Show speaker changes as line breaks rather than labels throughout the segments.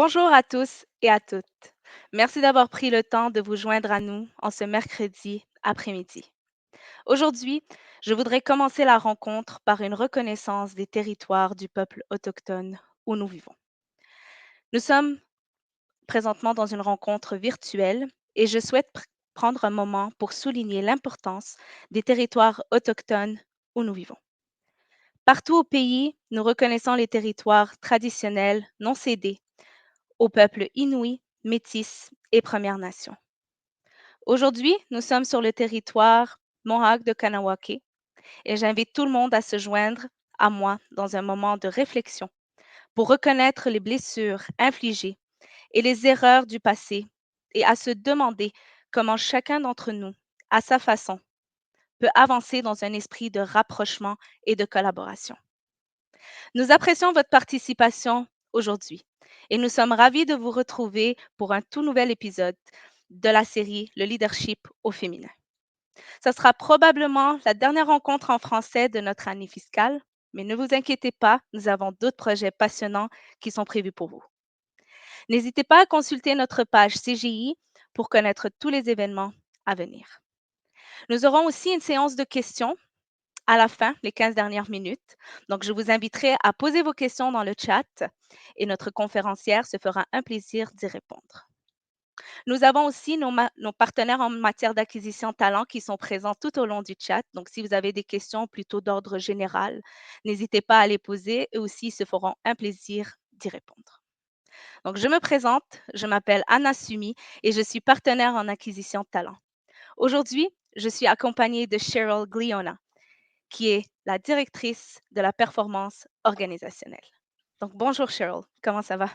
Bonjour à tous et à toutes. Merci d'avoir pris le temps de vous joindre à nous en ce mercredi après-midi. Aujourd'hui, je voudrais commencer la rencontre par une reconnaissance des territoires du peuple autochtone où nous vivons. Nous sommes présentement dans une rencontre virtuelle et je souhaite prendre un moment pour souligner l'importance des territoires autochtones où nous vivons. Partout au pays, nous reconnaissons les territoires traditionnels non cédés aux peuples inuits, métis et Premières Nations. Aujourd'hui, nous sommes sur le territoire Mohawk de Kanawake et j'invite tout le monde à se joindre à moi dans un moment de réflexion pour reconnaître les blessures infligées et les erreurs du passé et à se demander comment chacun d'entre nous, à sa façon, peut avancer dans un esprit de rapprochement et de collaboration. Nous apprécions votre participation aujourd'hui et nous sommes ravis de vous retrouver pour un tout nouvel épisode de la série Le leadership au féminin. Ce sera probablement la dernière rencontre en français de notre année fiscale, mais ne vous inquiétez pas, nous avons d'autres projets passionnants qui sont prévus pour vous. N'hésitez pas à consulter notre page CGI pour connaître tous les événements à venir. Nous aurons aussi une séance de questions à la fin, les 15 dernières minutes. Donc, je vous inviterai à poser vos questions dans le chat et notre conférencière se fera un plaisir d'y répondre. Nous avons aussi nos partenaires en matière d'acquisition de talent qui sont présents tout au long du chat. Donc, si vous avez des questions plutôt d'ordre général, n'hésitez pas à les poser. Eux aussi se feront un plaisir d'y répondre. Donc, je me présente, je m'appelle Anna Sumi et je suis partenaire en acquisition de talent. Aujourd'hui, je suis accompagnée de Cheryl Gliona, qui est la directrice de la performance organisationnelle. Donc, bonjour Cheryl, comment ça va?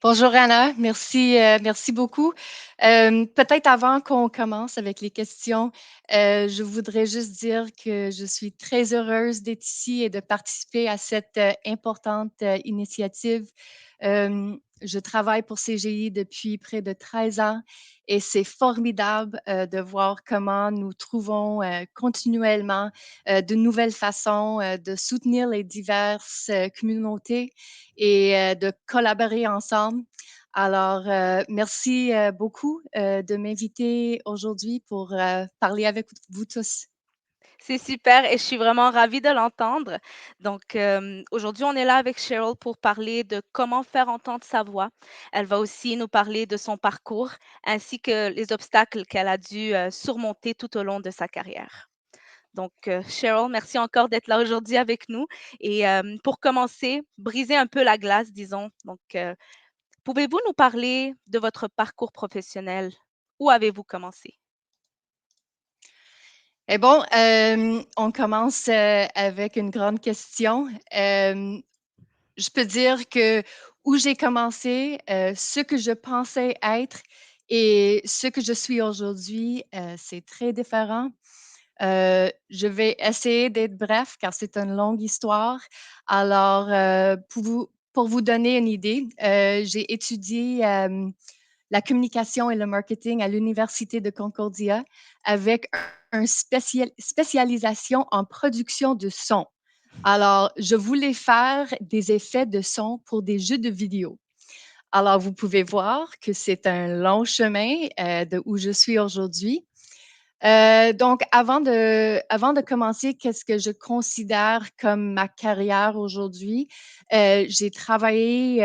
Bonjour Anna, merci beaucoup. Peut-être avant qu'on commence avec les questions, je voudrais juste dire que je suis très heureuse d'être ici et de participer à cette importante initiative. Je travaille pour CGI depuis près de 13 ans et c'est formidable de voir comment nous trouvons continuellement de nouvelles façons de soutenir les diverses communautés et de collaborer ensemble. Alors, merci beaucoup de m'inviter aujourd'hui pour parler avec vous tous.
C'est super et je suis vraiment ravie de l'entendre. Donc, aujourd'hui, on est là avec Cheryl pour parler de comment faire entendre sa voix. Elle va aussi nous parler de son parcours ainsi que les obstacles qu'elle a dû surmonter tout au long de sa carrière. Donc, Cheryl, merci encore d'être là aujourd'hui avec nous. Et pour commencer, briser un peu la glace, disons. Donc, pouvez-vous nous parler de votre parcours professionnel? Où avez-vous commencé?
Eh bon, on commence avec une grande question. Je peux dire que où j'ai commencé, ce que je pensais être et ce que je suis aujourd'hui, c'est très différent. Je vais essayer d'être bref car c'est une longue histoire. Alors, pour vous donner une idée, j'ai étudié la communication et le marketing à l'Université de Concordia avec une spécialisation en production de son. Alors, je voulais faire des effets de son pour des jeux de vidéo. Alors, vous pouvez voir que c'est un long chemin de où je suis aujourd'hui. Donc, avant de commencer, qu'est-ce que je considère comme ma carrière aujourd'hui? J'ai travaillé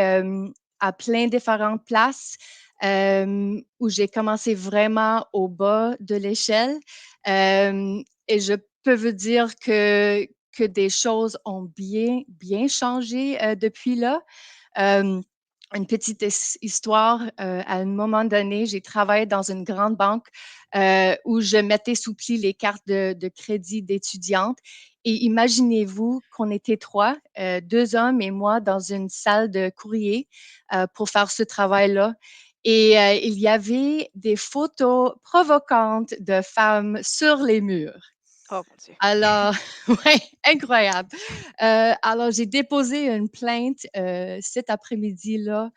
à plein différentes places où j'ai commencé vraiment au bas de l'échelle. Et je peux vous dire que des choses ont bien changé depuis là. Euh, une petite histoire, à un moment donné, j'ai travaillé dans une grande banque où je mettais sous pli les cartes de crédit d'étudiantes. Et imaginez-vous qu'on était trois, deux hommes et moi, dans une salle de courrier pour faire ce travail-là. Et il y avait des photos provocantes de femmes sur les murs.
Oh mon Dieu.
Alors, ouais, incroyable. Alors, j'ai déposé une plainte cet après-midi-là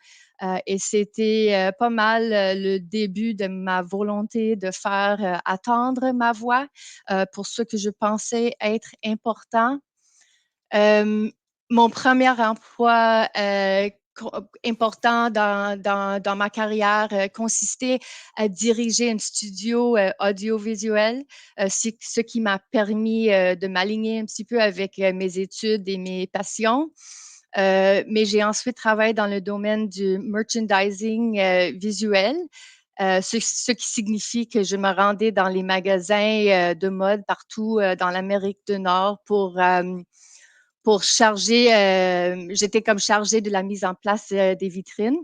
et c'était pas mal le début de ma volonté de faire attendre ma voix pour ce que je pensais être important. Euh, mon premier emploi important dans ma carrière consistait à diriger un studio audiovisuel, ce qui m'a permis de m'aligner un petit peu avec mes études et mes passions. Mais j'ai ensuite travaillé dans le domaine du merchandising visuel, ce qui signifie que je me rendais dans les magasins de mode partout dans l'Amérique du Nord pour charger, j'étais comme chargée de la mise en place des vitrines.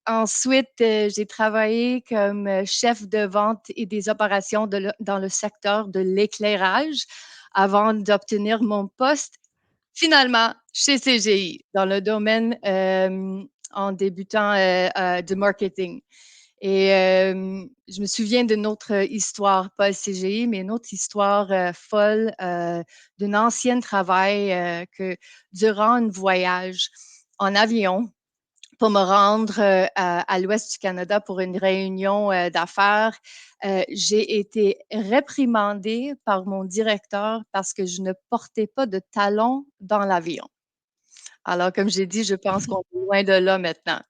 Ensuite, j'ai travaillé comme chef de vente et des opérations dans le secteur de l'éclairage avant d'obtenir mon poste finalement chez CGI dans le domaine en débutant du marketing. Et je me souviens d'une autre histoire, pas le CGI, mais une autre histoire folle d'un ancien travail que durant un voyage en avion, pour me rendre à l'ouest du Canada pour une réunion d'affaires. J'ai été réprimandée par mon directeur parce que je ne portais pas de talons dans l'avion. Alors, comme j'ai dit, je pense qu'on est loin de là maintenant.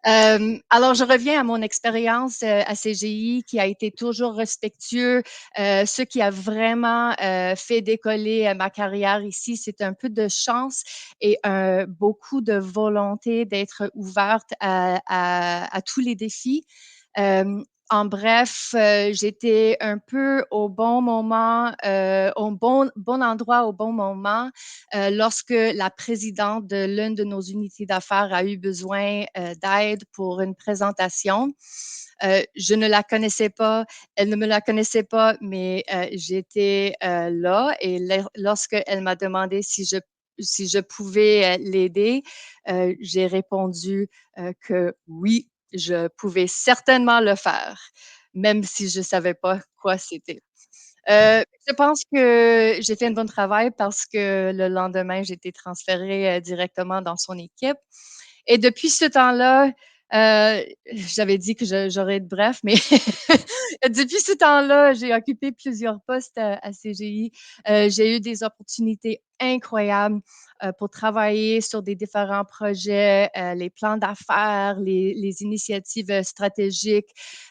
Alors, je reviens à mon expérience à CGI qui a été toujours respectueux. Ce qui a vraiment fait décoller ma carrière ici, c'est un peu de chance et beaucoup de volonté d'être ouverte à tous les défis. En bref, j'étais un peu au bon moment, au bon endroit au bon moment lorsque la présidente de l'une de nos unités d'affaires a eu besoin d'aide pour une présentation. Je ne la connaissais pas, elle ne me la connaissait pas, mais j'étais là et lorsqu'elle m'a demandé si je pouvais l'aider, j'ai répondu que oui, je pouvais certainement le faire, même si je ne savais pas quoi c'était. Je pense que j'ai fait un bon travail parce que le lendemain, j'ai été transférée directement dans son équipe. Et depuis ce temps-là, j'avais dit que j'aurais être bref, mais depuis ce temps-là, j'ai occupé plusieurs postes à CGI. J'ai eu des opportunités incroyables pour travailler sur des différents projets, les plans d'affaires, les initiatives stratégiques.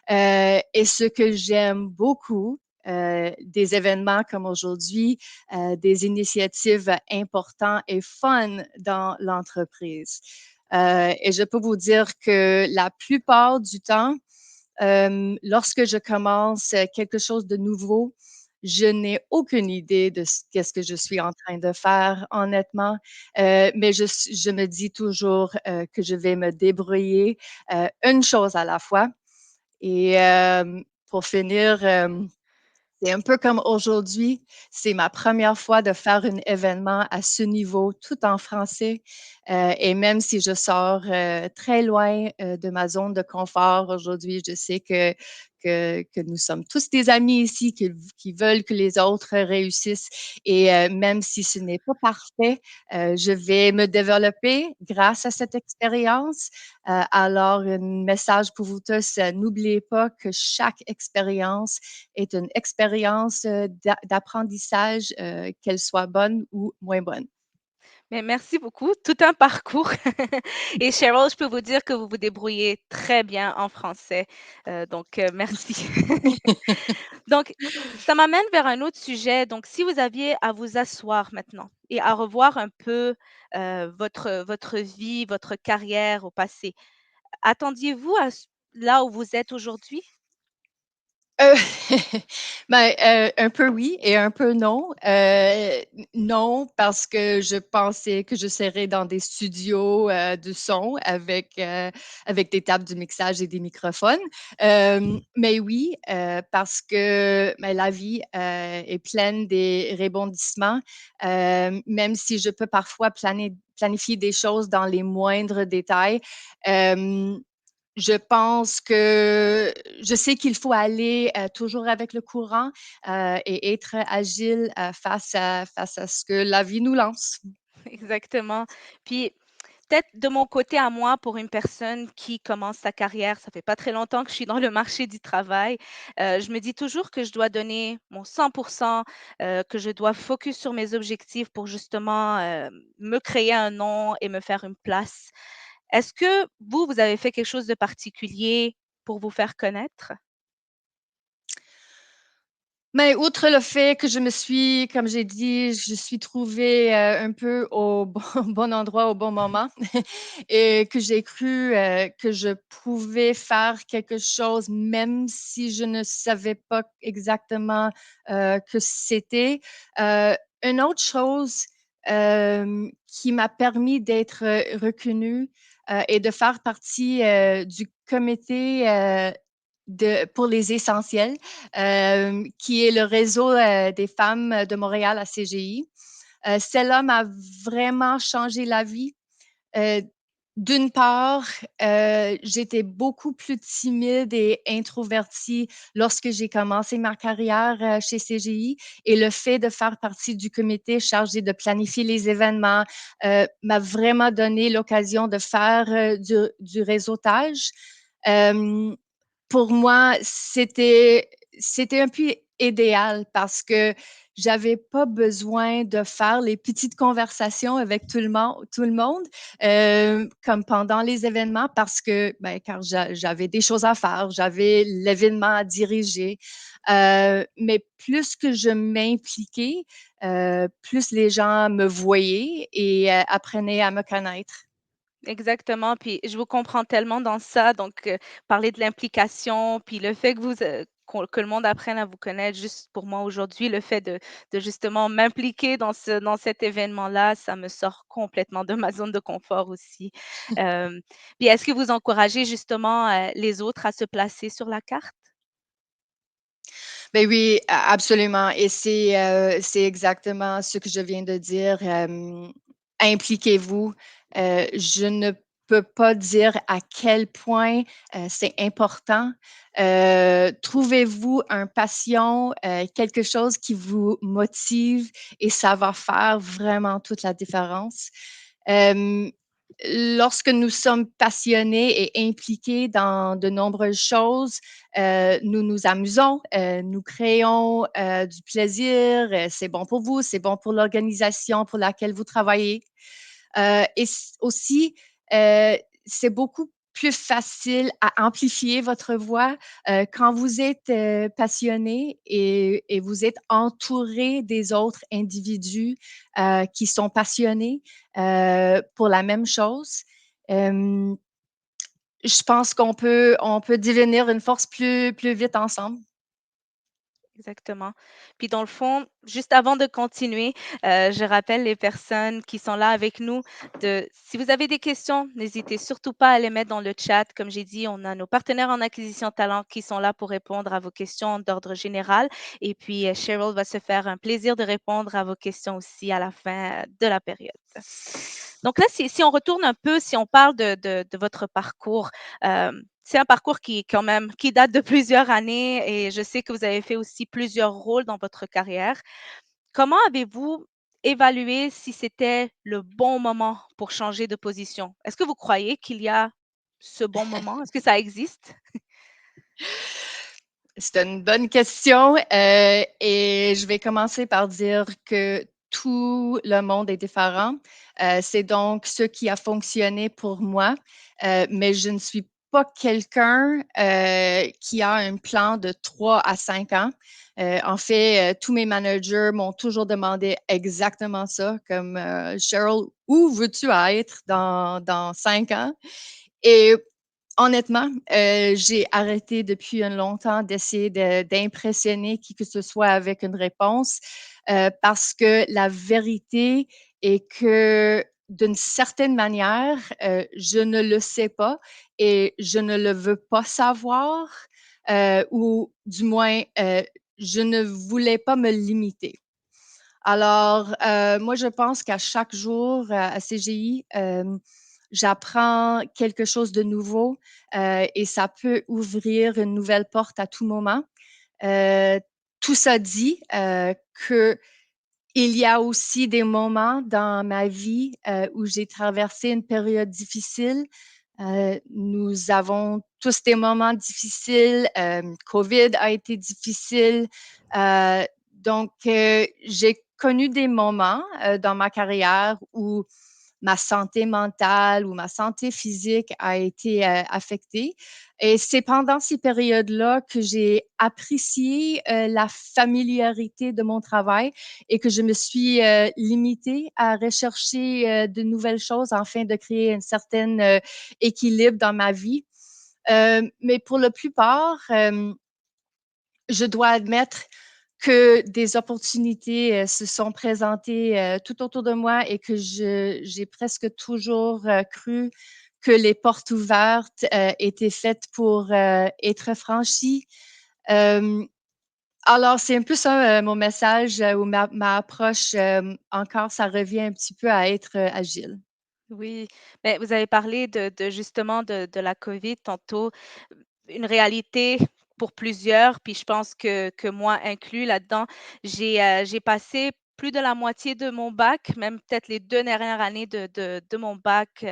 Et ce que j'aime beaucoup, des événements comme aujourd'hui, des initiatives importantes et fun dans l'entreprise. Et je peux vous dire que la plupart du temps, lorsque je commence quelque chose de nouveau, je n'ai aucune idée de qu'est-ce que je suis en train de faire, honnêtement. Mais je me dis toujours que je vais me débrouiller une chose à la fois. Et pour finir, c'est un peu comme aujourd'hui, c'est ma première fois de faire un événement à ce niveau, tout en français. Et même si je sors très loin de ma zone de confort aujourd'hui, je sais que nous sommes tous des amis ici qui veulent que les autres réussissent. Et même si ce n'est pas parfait, je vais me développer grâce à cette expérience. Alors, un message pour vous tous, n'oubliez pas que chaque expérience est une expérience d'apprentissage, qu'elle soit bonne ou moins bonne.
Mais merci beaucoup, tout un parcours. Et Cheryl, je peux vous dire que vous vous débrouillez très bien en français, donc merci. Donc, ça m'amène vers un autre sujet. Donc, si vous aviez à vous asseoir maintenant et à revoir un peu votre vie, votre carrière au passé, attendiez-vous là où vous êtes aujourd'hui?
Heu, ben, un peu oui et un peu non. Non, parce que je pensais que je serais dans des studios, de son avec des tables de mixage et des microphones. Mais oui, parce que, ben, la vie, est pleine des rebondissements. Même si je peux parfois planifier des choses dans les moindres détails, hem je pense que je sais qu'il faut aller, toujours avec le courant, et être agile, face à ce que la vie nous lance.
Exactement. Puis peut-être de mon côté à moi, pour une personne qui commence sa carrière, ça fait pas très longtemps que je suis dans le marché du travail, je me dis toujours que je dois donner mon 100 que je dois focus sur mes objectifs pour justement, me créer un nom et me faire une place. Est-ce que vous avez fait quelque chose de particulier pour vous faire connaître?
Mais outre le fait que je me suis, comme j'ai dit, je suis trouvée un peu au bon, bon endroit au bon moment et que j'ai cru que je pouvais faire quelque chose même si je ne savais pas exactement que c'était. Une autre chose qui m'a permis d'être reconnue et de faire partie du comité pour les essentiels, qui est le réseau des femmes de Montréal à CGI. Celle-là m'a vraiment changé la vie. Euh, D'une part, j'étais beaucoup plus timide et introvertie lorsque j'ai commencé ma carrière chez CGI et le fait de faire partie du comité chargé de planifier les événements m'a vraiment donné l'occasion de faire du réseautage. Euh, pour moi, c'était un peu idéal parce que j'avais pas besoin de faire les petites conversations avec tout le monde comme pendant les événements parce que ben, car j'avais des choses à faire, j'avais l'événement à diriger. Mais plus que je m'impliquais, plus les gens me voyaient et apprenaient à me connaître.
Exactement, puis je vous comprends tellement dans ça, donc parler de l'implication, puis le fait que que le monde apprenne à vous connaître, juste pour moi aujourd'hui, le fait de justement m'impliquer dans cet événement-là, ça me sort complètement de ma zone de confort aussi. Hem, Puis est-ce que vous encouragez justement, les autres à se placer sur la carte?
Ben oui, absolument. Et c'est exactement ce que je viens de dire. Impliquez-vous. Je ne peux pas dire à quel point c'est important. Trouvez-vous un passion, quelque chose qui vous motive et ça va faire vraiment toute la différence. Euh, Lorsque nous sommes passionnés et impliqués dans de nombreuses choses, nous nous amusons, nous créons du plaisir, c'est bon pour vous, c'est bon pour l'organisation pour laquelle vous travaillez. Et aussi, euh, c'est beaucoup plus facile à amplifier votre voix quand vous êtes passionné et vous êtes entouré des autres individus qui sont passionnés pour la même chose. Euh, je pense on peut devenir une force plus vite ensemble.
Exactement. Puis dans le fond, juste avant de continuer, je rappelle les personnes qui sont là avec nous de si vous avez des questions, n'hésitez surtout pas à les mettre dans le chat. Comme j'ai dit, on a nos partenaires en acquisition talent qui sont là pour répondre à vos questions d'ordre général. Et puis, Cheryl va se faire un plaisir de répondre à vos questions aussi à la fin de la période. Donc là, si on retourne un peu, si on parle de votre parcours, c'est un parcours qui quand même qui date de plusieurs années et je sais que vous avez fait aussi plusieurs rôles dans votre carrière. Comment avez-vous évalué si c'était le bon moment pour changer de position? Est-ce que vous croyez qu'il y a ce bon moment? Est-ce que ça existe?
C'est une bonne question et je vais commencer par dire que tout le monde est différent. C'est donc ce qui a fonctionné pour moi, mais je ne suis pas quelqu'un qui a un plan de 3 à 5 ans. En fait, tous mes managers m'ont toujours demandé exactement ça, comme Cheryl, où veux-tu être dans 5 ans? Et honnêtement, j'ai arrêté depuis un longtemps d'essayer d'impressionner qui que ce soit avec une réponse parce que la vérité est que d'une certaine manière, je ne le sais pas et je ne le veux pas savoir ou du moins, je ne voulais pas me limiter. Alors, moi, je pense qu'à chaque jour à CGI, j'apprends quelque chose de nouveau et ça peut ouvrir une nouvelle porte à tout moment. Euh, Tout ça dit que Il y a aussi des moments dans ma vie où j'ai traversé une période difficile. Nous avons tous des moments difficiles. COVID a été difficile. Donc, j'ai connu des moments dans ma carrière où ma santé mentale ou ma santé physique a été affectée. Et c'est pendant ces périodes-là que j'ai apprécié la familiarité de mon travail et que je me suis limitée à rechercher de nouvelles choses afin de créer un certain équilibre dans ma vie. Mais pour la plupart, je dois admettre que des opportunités se sont présentées tout autour de moi et que j'ai presque toujours cru que les portes ouvertes étaient faites pour être franchies. Euh, alors, c'est un peu ça mon message ou ma approche. Encore, ça revient un petit peu à être agile.
Oui, mais vous avez parlé de justement de la COVID tantôt, une réalité pour plusieurs, puis je pense que moi inclus là-dedans. J'ai passé plus de la moitié de mon bac, même peut-être les 2 dernières années de mon bac,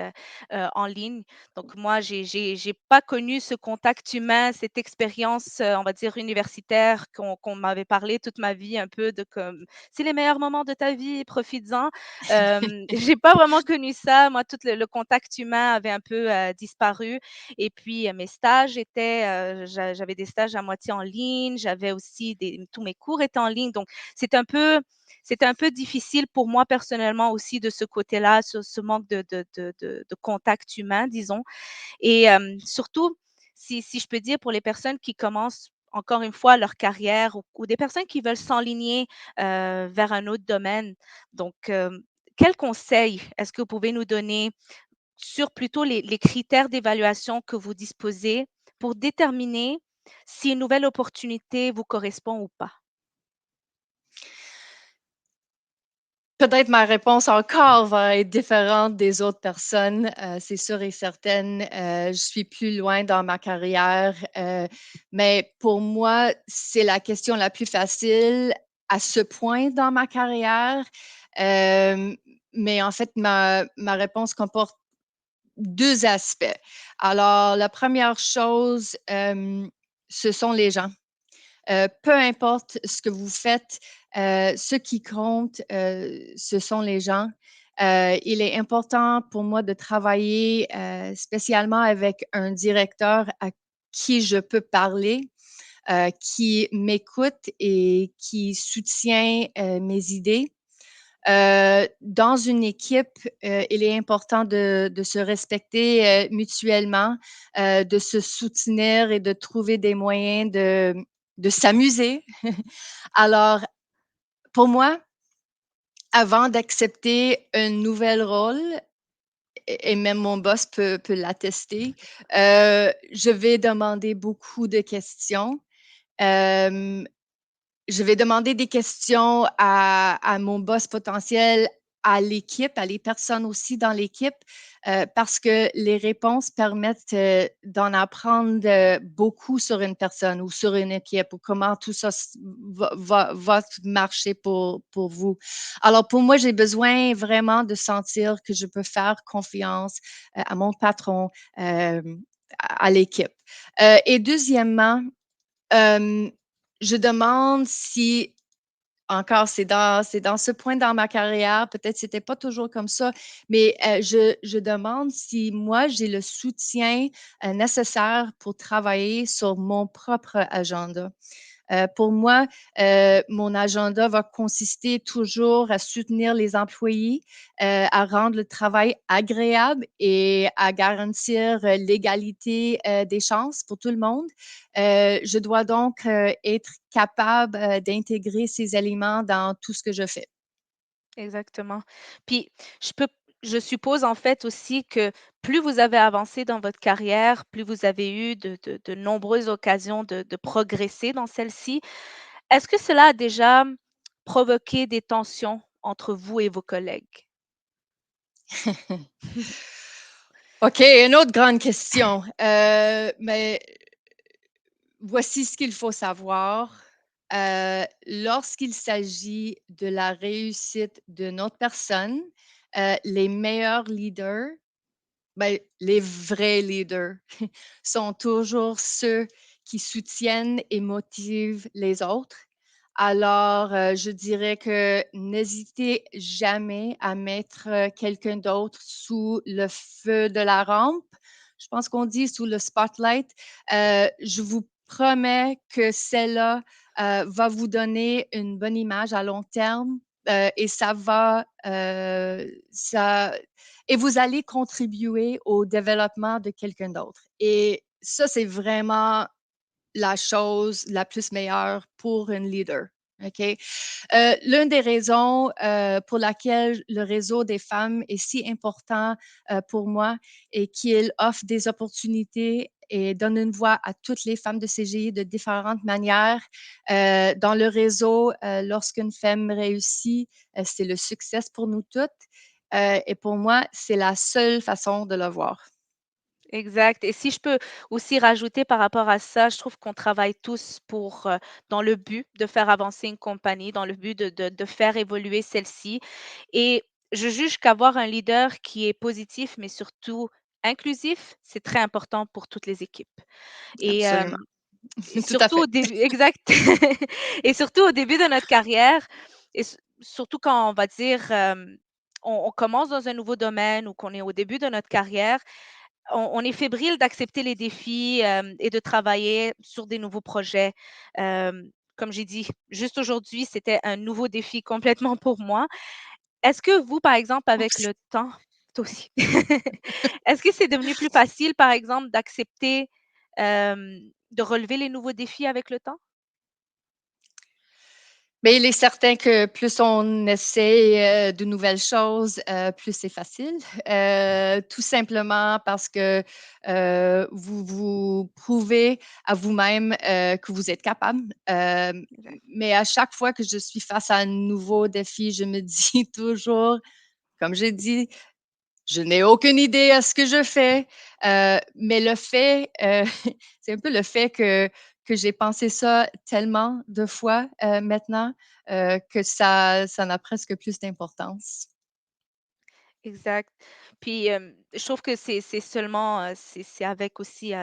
en ligne. Donc moi, j'ai pas connu ce contact humain, cette expérience, on va dire universitaire qu'on m'avait parlé toute ma vie un peu de comme: «C'est les meilleurs moments de ta vie, profites-en». J'ai pas vraiment connu ça. Moi, tout le contact humain avait un peu, disparu et puis, mes stages étaient, j'avais des stages à moitié en ligne, j'avais aussi des tous mes cours étaient en ligne, donc c'était un peu difficile pour moi personnellement aussi de ce côté-là, ce manque de contact humain, disons et surtout, si je peux dire pour les personnes qui commencent encore une fois leur carrière ou des personnes qui veulent s'enligner, vers un autre domaine. Donc, quels conseils est-ce que vous pouvez nous donner sur plutôt les critères d'évaluation que vous disposez pour déterminer si une nouvelle opportunité vous correspond ou pas?
Peut-être ma réponse encore va être différente des autres personnes, c'est sûr et certain. Je suis plus loin dans ma carrière, mais pour moi, c'est la question la plus facile à ce point dans ma carrière. Hem, mais en fait, ma réponse comporte 2 aspects. Alors la première chose, ce sont les gens. Peu importe ce que vous faites, ce qui compte, ce sont les gens. Il est important pour moi de travailler, spécialement avec un directeur à qui je peux parler, qui m'écoute et qui soutient, mes idées. Dans une équipe, il est important de se respecter, mutuellement, de se soutenir et de trouver des moyens de s'amuser. Alors, pour moi, avant d'accepter un nouvel rôle et même mon boss peut l'attester, je vais demander beaucoup de questions. Hem Je vais demander des questions à mon boss potentiel, à l'équipe, à les personnes aussi dans l'équipe, parce que les réponses permettent, d'en apprendre, beaucoup sur une personne ou sur une équipe ou comment tout ça va marcher pour vous. Alors pour moi, j'ai besoin vraiment de sentir que je peux faire confiance, à mon patron, à l'équipe. Et deuxièmement, Hem, je demande si encore c'est dans ce point dans ma carrière, peut-être c'était pas toujours comme ça, mais je demande si moi j'ai le soutien, nécessaire pour travailler sur mon propre agenda. Pour moi, mon agenda va consister toujours à soutenir les employés, à rendre le travail agréable et à garantir l'égalité des chances pour tout le monde. Je dois donc être capable d'intégrer ces éléments dans tout ce que je fais.
Exactement. Puis je peux je suppose en fait aussi que plus vous avez avancé dans votre carrière, plus vous avez eu de nombreuses occasions de progresser dans celle-ci. Est-ce que cela a déjà provoqué des tensions entre vous et vos collègues?
OK, une autre grande question. Mais voici ce qu'il faut savoir. Lorsqu'il s'agit de la réussite d'une autre personne, les meilleurs leaders, ben, les vrais leaders sont toujours ceux qui soutiennent et motivent les autres. Alors, je dirais que n'hésitez jamais à mettre quelqu'un d'autre sous le feu de la rampe. Je pense qu'on dit sous le spotlight. Je vous promets que celle-là va vous donner une bonne image à long terme et et vous allez contribuer au développement de quelqu'un d'autre. Et ça, c'est vraiment la chose la plus meilleure pour un leader. OK? L'une des raisons pour laquelle le réseau des femmes est si important pour moi est qu'il offre des opportunités et donne une voix à toutes les femmes de CGI de différentes manières. Dans le réseau, lorsqu'une femme réussit, c'est le succès pour nous toutes. Et pour moi, c'est la seule façon de le voir.
Exact et si je peux aussi rajouter par rapport à ça, je trouve qu'on travaille tous dans le but de faire avancer une compagnie, dans le but de faire évoluer celle-ci et je juge qu'avoir un leader qui est positif, mais surtout inclusif, c'est très important pour toutes les équipes et
Absolument.
et
Tout à
surtout au
fait.
début exact et surtout au début de notre carrière et surtout quand on va dire, on commence dans un nouveau domaine ou qu'on est au début de notre carrière, on est fébrile d'accepter les défis, et de travailler sur des nouveaux projets. Comme j'ai dit, juste aujourd'hui, c'était un nouveau défi complètement pour moi. Est-ce que vous, par exemple, avec
Oups.
le temps toi aussi. Est-ce que c'est devenu plus facile, par exemple, d'accepter, de relever les nouveaux défis avec le temps?
Mais il est certain que plus on essaie, de nouvelles choses, plus c'est facile. Tout simplement parce que, vous vous prouvez à vous-même, que vous êtes capable.
Exact.
Mais à chaque fois que je suis face à un nouveau défi, je me dis toujours, comme j'ai dit: «Je n'ai aucune idée à ce que je fais». Mais le fait, c'est un peu le fait que j'ai pensé ça tellement de fois, maintenant, que ça n'a presque plus d'importance.
Exact. Puis, je trouve que c'est seulement, c'est avec aussi,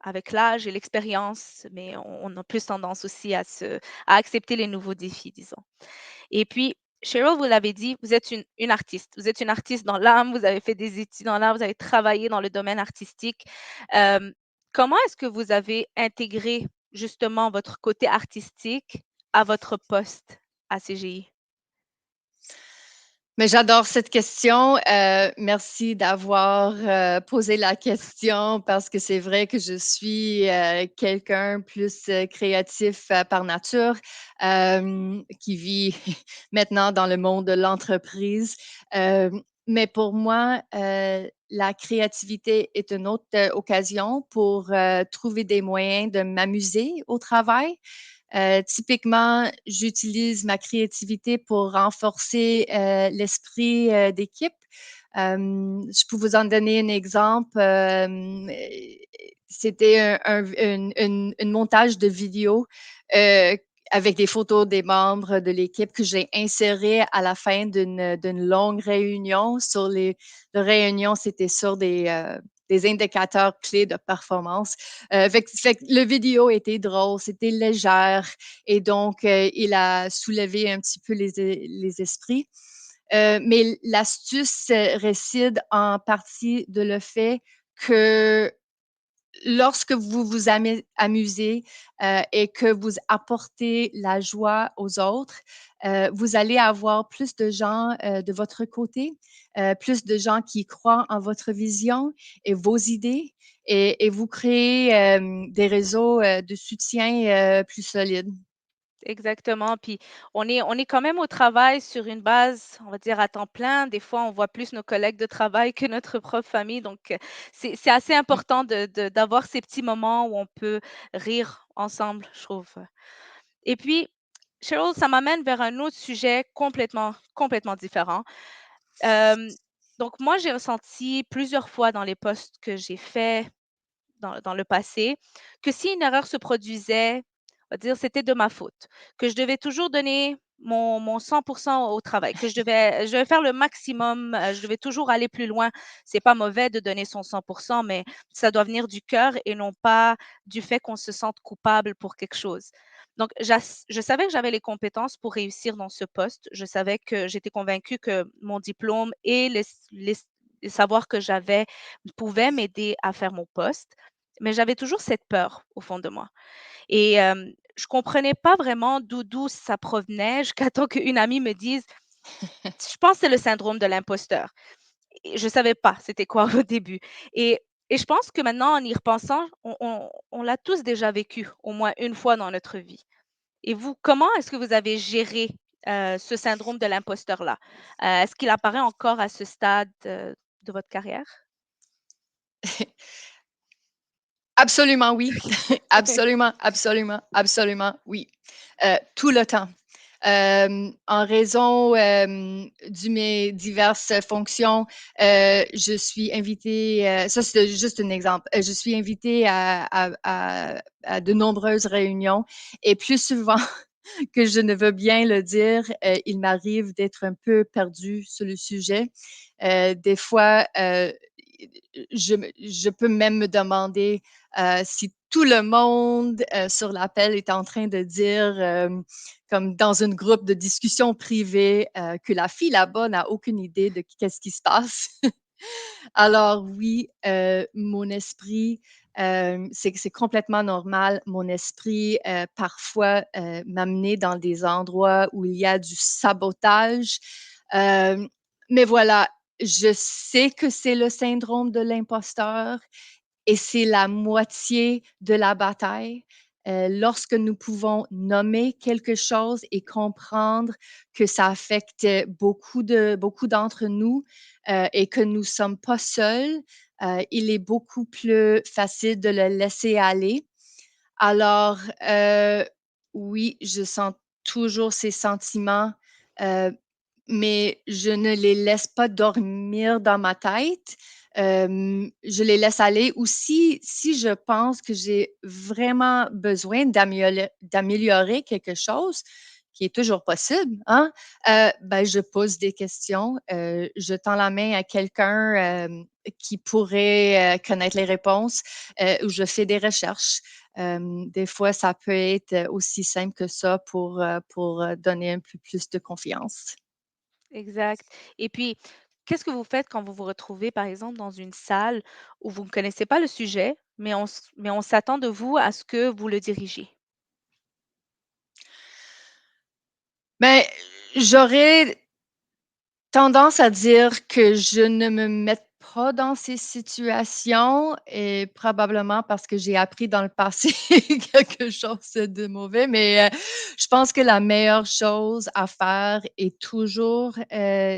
avec l'âge et l'expérience, mais on a plus tendance aussi à accepter les nouveaux défis, disons. Et puis, Cheryl, vous l'avez dit, vous êtes une artiste. Vous êtes une artiste dans l'âme, vous avez fait des études dans l'art, vous avez travaillé dans le domaine artistique. Hem, Comment est-ce que vous avez intégré justement votre côté artistique à votre poste à CGI?
Mais j'adore cette question. Merci d'avoir, posé la question parce que c'est vrai que je suis, quelqu'un plus, créatif, par nature, qui vit maintenant dans le monde de l'entreprise. Mais pour moi, la créativité est une autre, occasion pour, trouver des moyens de m'amuser au travail. Typiquement, j'utilise ma créativité pour renforcer l'esprit d'équipe. Je peux vous en donner un exemple. C'était un montage de vidéo euh, avec des photos des membres de l'équipe que j'ai inséré à la fin d'une longue réunion. Les réunions, c'était sur des indicateurs clés de performance. Fait que le vidéo était drôle, c'était légère et donc il a soulevé un petit peu les esprits. Mais l'astuce réside en partie de le fait que lorsque vous vous amusez et que vous apportez la joie aux autres, vous allez avoir plus de gens de votre côté, plus de gens qui croient en votre vision et vos idées et vous créez des réseaux de soutien plus solides.
Exactement, puis on est quand même au travail sur une base, on va dire à temps plein. Des fois, on voit plus nos collègues de travail que notre propre famille, donc c'est assez
Mm.
important d'avoir ces petits moments où on peut rire ensemble, je trouve. Et puis, Cheryl, ça m'amène vers un autre sujet complètement différent. Hem, donc moi, j'ai ressenti plusieurs fois dans les postes que j'ai faits dans le passé, que si une erreur se produisait, On va dire, c'était de ma faute, que je devais toujours donner mon 100% au travail, que je devais faire le maximum, je devais toujours aller plus loin. C'est pas mauvais de donner son 100%, mais ça doit venir du cœur et non pas du fait qu'on se sente coupable pour quelque chose. Donc, je savais que j'avais les compétences pour réussir dans ce poste. Je savais que j'étais convaincue que mon diplôme et les savoirs que j'avais pouvaient m'aider à faire mon poste, mais j'avais toujours cette peur au fond de moi. Et je comprenais pas vraiment d'où ça provenait jusqu'à temps qu'une amie me dise: «Je pense que c'est le syndrome de l'imposteur». Et je savais pas c'était quoi au début et et je pense que maintenant en y repensant, on l'a tous déjà vécu au moins une fois dans notre vie. Et vous, comment est-ce que vous avez géré, ce syndrome de l'imposteur-là? Est-ce qu'il apparaît encore à ce stade, de votre carrière?
Absolument oui. Absolument, absolument, absolument oui. Tout le temps. En raison, de mes diverses fonctions, je suis invitée, ça c'est juste un exemple. Je suis invitée à de nombreuses réunions et plus souvent que je ne veux bien le dire, il m'arrive d'être un peu perdue sur le sujet. Des fois, je peux même me demander si tout le monde sur l'appel est en train de dire, comme dans un groupe de discussion privée, que la fille là-bas n'a aucune idée de qu'est-ce qui se passe. Alors oui, mon esprit, c'est complètement normal. Mon esprit, parfois, m'amener dans des endroits où il y a du sabotage. Hem, mais voilà, je sais que c'est le syndrome de l'imposteur et c'est la moitié de la bataille. Lorsque nous pouvons nommer quelque chose et comprendre que ça affecte beaucoup d'entre nous, et que nous sommes pas seuls, il est beaucoup plus facile de le laisser aller. Alors, oui, je sens toujours ces sentiments, heu, mais je ne les laisse pas dormir dans ma tête. Je les laisse aller ou si je pense que j'ai vraiment besoin d'améliorer quelque chose, qui est toujours possible, hein, ben, je pose des questions, je tends la main à quelqu'un, qui pourrait, connaître les réponses, ou je fais des recherches. Des fois, ça peut être aussi simple que ça pour, donner un peu plus de confiance.
Exact. Et puis, qu'est-ce que vous faites quand vous vous retrouvez, par exemple, dans une salle où vous ne connaissez pas le sujet, mais on s'attend de vous à ce que vous le dirigiez?
Ben, j'aurais tendance à dire que je ne me mette pas dans ces situations et probablement parce que j'ai appris dans le passé quelque chose de mauvais, mais je pense que la meilleure chose à faire est toujours,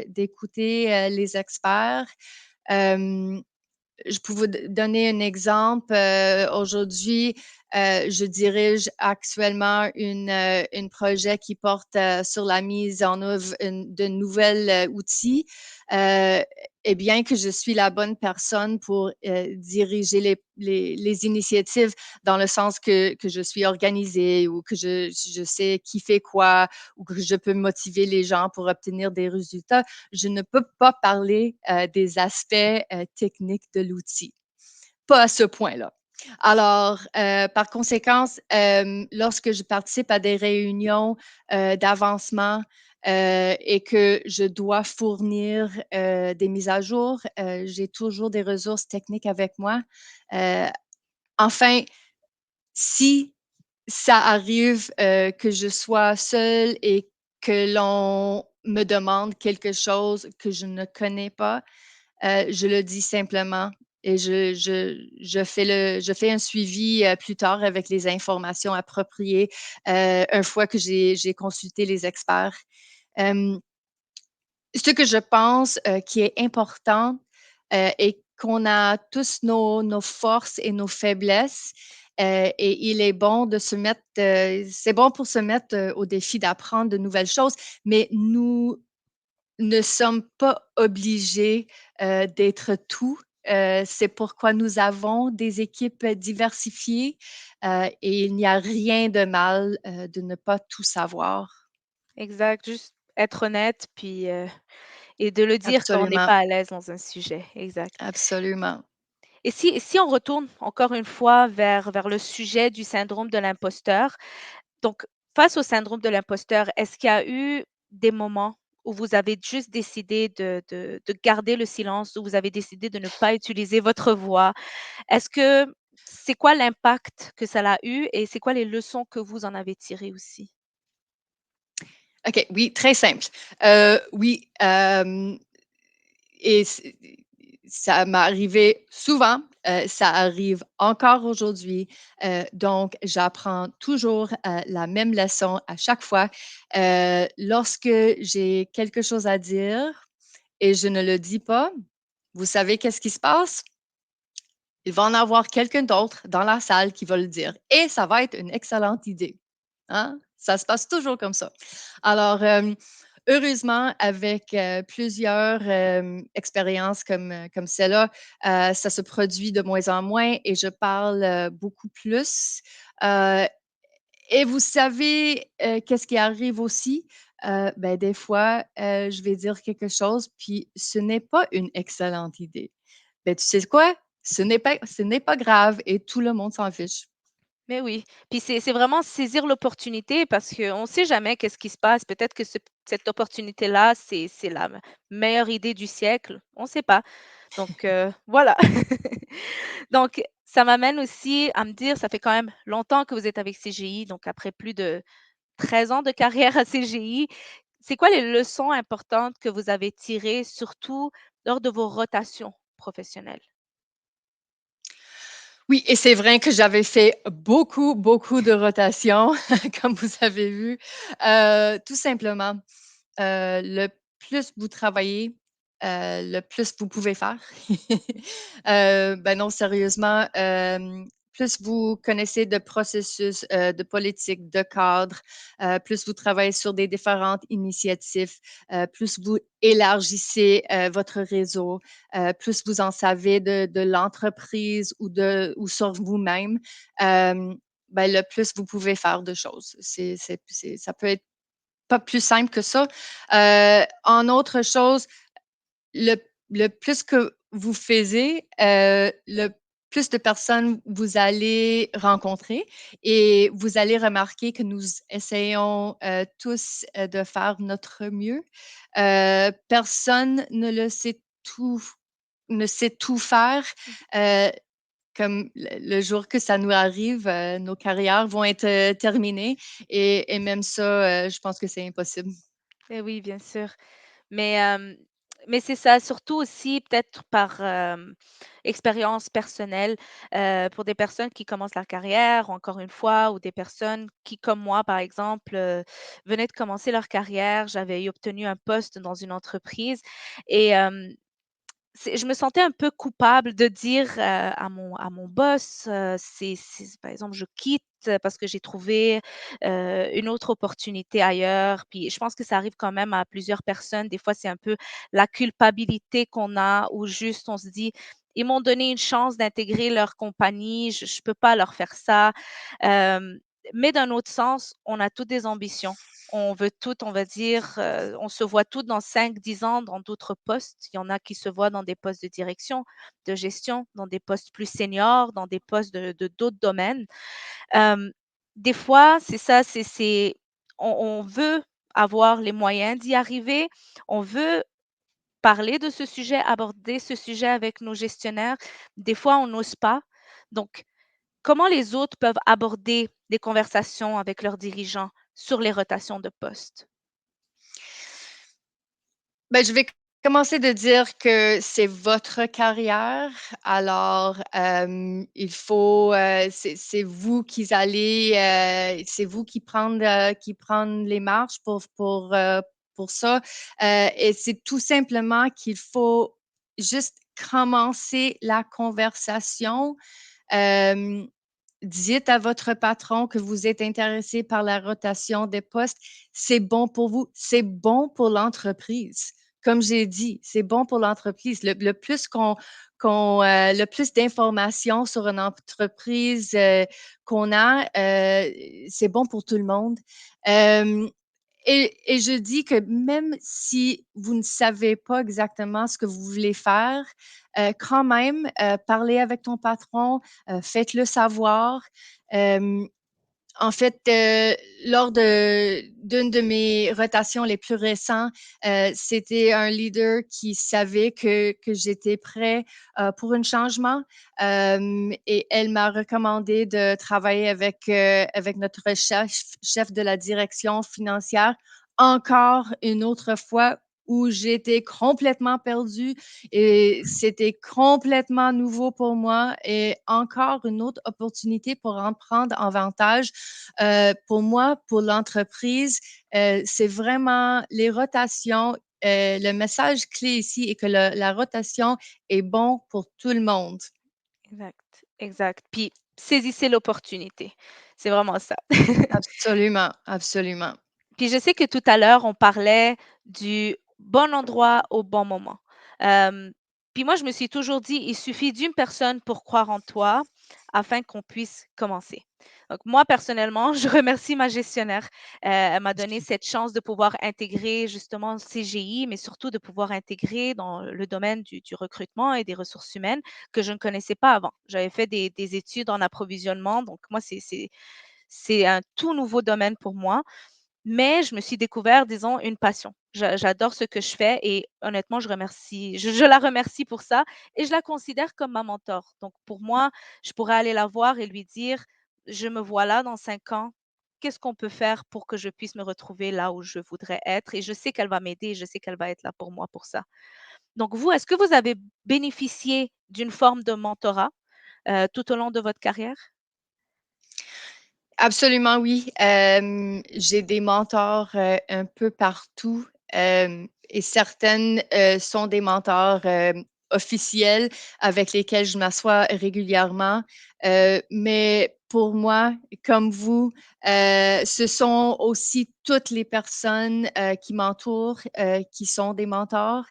d'écouter, les experts. Hem Je peux vous donner un exemple. Aujourd'hui, je dirige actuellement une projet qui porte sur la mise en œuvre de nouvelles outils. Euh, et bien que je suis la bonne personne pour diriger les initiatives dans le sens que je suis organisée ou que je sais qui fait quoi ou que je peux motiver les gens pour obtenir des résultats, je ne peux pas parler des aspects techniques de l'outil. Pas à ce point-là. Alors, par conséquent, lorsque je participe à des réunions d'avancement et que je dois fournir des mises à jour, j'ai toujours des ressources techniques avec moi. Euh, enfin, si ça arrive que je sois seule et que l'on me demande quelque chose que je ne connais pas, je le dis simplement et je fais un suivi, plus tard avec les informations appropriées, une fois que j'ai consulté les experts. Hem, Ce que je pense, qui est important, et qu'on a tous nos forces et nos faiblesses, et il est bon de se mettre, c'est bon pour se mettre, au défi d'apprendre de nouvelles choses, mais nous ne sommes pas obligés, d'être tout, c'est pourquoi nous avons des équipes diversifiées et il n'y a rien de mal de ne pas tout savoir.
Exact, juste être honnête, puis, et de le dire quand on n'est
Absolument,
pas à l'aise dans un sujet, exact.
absolument.
Et si on retourne encore une fois vers le sujet du syndrome de l'imposteur, donc face au syndrome de l'imposteur, est-ce qu'il y a eu des moments où vous avez juste décidé de garder le silence, où vous avez décidé de ne pas utiliser votre voix? Est-ce que c'est quoi l'impact que ça a eu et c'est quoi les leçons que vous en avez tirées aussi?
OK, oui, très simple. Oui, et ça m'est arrivé souvent, ça arrive encore aujourd'hui. Donc, j'apprends toujours la même leçon à chaque fois. Lorsque j'ai quelque chose à dire et je ne le dis pas, vous savez qu'est-ce qui se passe? Il va en avoir quelqu'un d'autre dans la salle qui va le dire et ça va être une excellente idée. Hein? Ça se passe toujours comme ça. Alors, heureusement, avec plusieurs expériences comme celle-là, ça se produit de moins en moins et je parle beaucoup plus. Euh, et vous savez, qu'est-ce qui arrive aussi? Ben, des fois, je vais dire quelque chose, puis ce n'est pas une excellente idée. Ben, tu sais quoi? Ce n'est pas grave et tout le monde s'en fiche.
Mais oui, puis c'est vraiment saisir l'opportunité parce qu'on ne sait jamais qu'est-ce qui se passe. Peut-être que cette opportunité-là, c'est la meilleure idée du siècle, on ne sait pas. Donc voilà. Donc ça m'amène aussi à me dire, ça fait quand même longtemps que vous êtes avec CGI, donc après plus de 13 ans de carrière à CGI, c'est quoi les leçons importantes que vous avez tirées, surtout lors de vos rotations professionnelles?
Oui, et c'est vrai que j'avais fait beaucoup, beaucoup de rotations, comme vous avez vu. Tout simplement, le plus vous travaillez, le plus vous pouvez faire. Ben non, sérieusement, plus vous connaissez de processus, de politique, de cadre, plus vous travaillez sur des différentes initiatives, plus vous élargissez votre réseau, plus vous en savez de l'entreprise ou sur vous-même, ben, le plus vous pouvez faire de choses. Ça peut être pas plus simple que ça. En autre chose, le le plus que vous faisiez, le plus de personnes vous allez rencontrer et vous allez remarquer que nous essayons, tous, de faire notre mieux. Personne ne sait tout faire. Heu, Comme le jour que ça nous arrive, nos carrières vont être, terminées et même ça, je pense que c'est impossible.
Eh oui, bien sûr. Mais, mais c'est ça, surtout aussi peut-être par, expérience personnelle, pour des personnes qui commencent leur carrière, encore une fois, ou des personnes qui, comme moi, par exemple, venaient de commencer leur carrière. J'avais obtenu un poste dans une entreprise et je me sentais un peu coupable de dire, à mon boss, c'est par exemple, je quitte, parce que j'ai trouvé, une autre opportunité ailleurs. Puis je pense que ça arrive quand même à plusieurs personnes. Des fois, c'est un peu la culpabilité qu'on a ou juste on se dit: «Ils m'ont donné une chance d'intégrer leur compagnie, je ne peux pas leur faire ça». Hem, mais d'un autre sens, on a toutes des ambitions. On veut toutes, on va dire, on se voit toutes dans 5, 10 ans dans d'autres postes. Il y en a qui se voient dans des postes de direction, de gestion, dans des postes plus seniors, dans des postes de d'autres domaines. Hem, des fois, c'est ça, on veut avoir les moyens d'y arriver. On veut parler de ce sujet, aborder ce sujet avec nos gestionnaires. Des fois, on n'ose pas. Donc, comment les autres peuvent aborder des conversations avec leurs dirigeants sur les rotations de postes?
Ben, je vais commencer de dire que c'est votre carrière. Alors, c'est vous c'est vous qui prendre les marches pour ça. Et c'est tout simplement qu'il faut juste commencer la conversation. Hem, Dites à votre patron que vous êtes intéressé par la rotation des postes. C'est bon pour vous, c'est bon pour l'entreprise. comme j'ai dit, c'est bon pour l'entreprise. Le plus le plus d'informations sur une entreprise qu'on a, c'est bon pour tout le monde. Euh, et je dis que même si vous ne savez pas exactement ce que vous voulez faire, quand même, parlez avec ton patron, faites-le savoir. Euh, en fait, lors d'une de mes rotations les plus récentes, c'était un leader qui savait que j'étais prêt pour un changement et elle m'a recommandé de travailler avec notre chef de la direction financière encore une autre fois où j'étais complètement perdue et c'était complètement nouveau pour moi et encore une autre opportunité pour en prendre avantage. Pour moi, pour l'entreprise, c'est vraiment les rotations. Le message clé ici est que la rotation est bon pour tout le monde.
Exact, exact. Puis saisissez l'opportunité. C'est vraiment ça.
Absolument, absolument.
Puis je sais que tout à l'heure, on parlait du bon endroit au bon moment. Hem, puis moi, je me suis toujours dit: «Il suffit d'une personne pour croire en toi afin qu'on puisse commencer». Donc moi, personnellement, je remercie ma gestionnaire. Elle m'a donné cette chance de pouvoir intégrer justement CGI, mais surtout de pouvoir intégrer dans le domaine du recrutement et des ressources humaines que je ne connaissais pas avant. J'avais fait des études en approvisionnement, donc moi, c'est un tout nouveau domaine pour moi. Mais je me suis découvert, disons, une passion. J'adore ce que je fais et honnêtement, je la remercie pour ça et je la considère comme ma mentor. Donc pour moi, je pourrais aller la voir et lui dire: «Je me vois là dans 5 ans. Qu'est-ce qu'on peut faire pour que je puisse me retrouver là où je voudrais être?» et je sais qu'elle va m'aider, je sais qu'elle va être là pour moi pour ça. Donc vous, est-ce que vous avez bénéficié d'une forme de mentorat, tout au long de votre carrière?
Absolument, oui. J'ai des mentors un peu partout et certaines sont des mentors officiels avec lesquels je m'assois régulièrement. Mais pour moi, comme vous, ce sont aussi toutes les personnes qui m'entourent qui sont des mentors.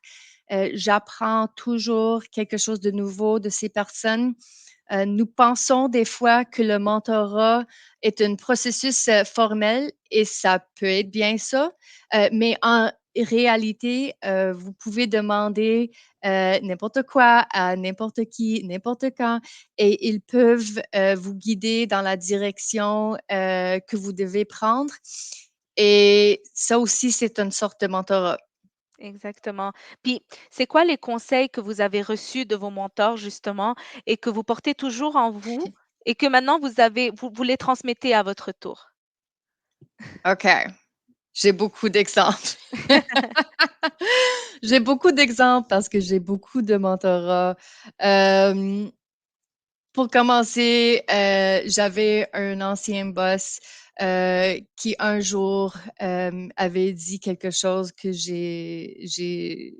J'apprends toujours quelque chose de nouveau de ces personnes. Nous pensons des fois que le mentorat est un processus formel et ça peut être bien ça, mais en réalité, vous pouvez demander n'importe quoi à n'importe qui, n'importe quand, et ils peuvent vous guider dans la direction que vous devez prendre. Et ça aussi, c'est une sorte de mentorat.
Exactement. Puis, c'est quoi les conseils que vous avez reçus de vos mentors justement et que vous portez toujours en vous et que maintenant vous les transmettez à votre tour?
OK, j'ai beaucoup d'exemples. J'ai beaucoup d'exemples parce que j'ai beaucoup de mentorats. Euh, pour commencer, j'avais un ancien boss qui un jour avait dit quelque chose que j'ai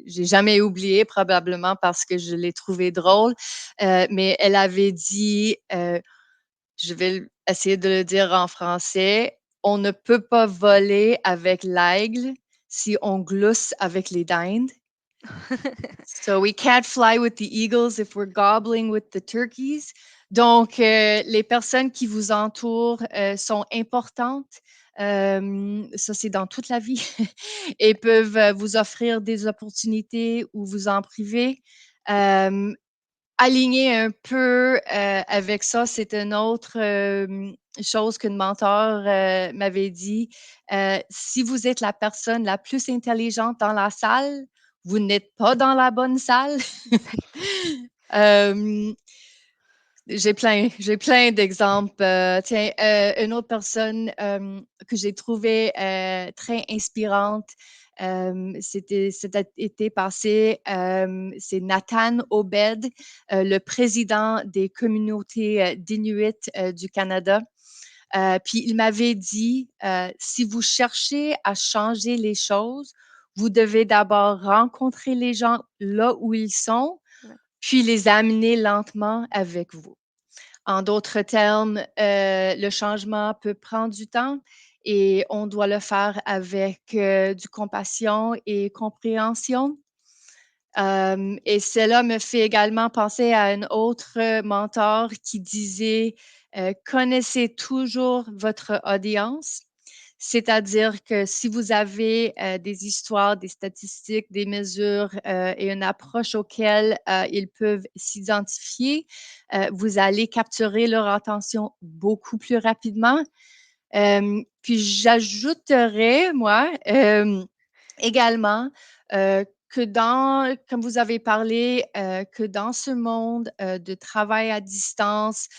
jamais oublié, probablement parce que je l'ai trouvé drôle. Mais elle avait dit, je vais essayer de le dire en français, on ne peut pas voler avec l'aigle si on glousse avec les dindes. So we can't fly with the eagles if we're gobbling with the turkeys. Donc, les personnes qui vous entourent sont importantes. Ça, c'est dans toute la vie et peuvent vous offrir des opportunités ou vous en priver. Euh, Aligner un peu avec ça, c'est une autre chose qu'une mentor m'avait dit. Si vous êtes la personne la plus intelligente dans la salle, vous n'êtes pas dans la bonne salle.
Exact.
Euh, j'ai plein d'exemples. Tiens, une autre personne que j'ai trouvée très inspirante, c'était cet été passé, c'est Nathan Obed, le président des communautés d'Inuit du Canada. Puis il m'avait dit, si vous cherchez à changer les choses, vous devez d'abord rencontrer les gens là où ils sont, puis les amener lentement avec vous. En d'autres termes, le changement peut prendre du temps et on doit le faire avec du compassion et compréhension. Et cela me fait également penser à un autre mentor qui disait, connaissez toujours votre audience. C'est-à-dire que si vous avez des histoires, des statistiques, des mesures et une approche auxquelles ils peuvent s'identifier, vous allez capturer leur attention beaucoup plus rapidement. Puis j'ajouterais, moi, également, que comme vous avez parlé, que dans ce monde, de travail à distance,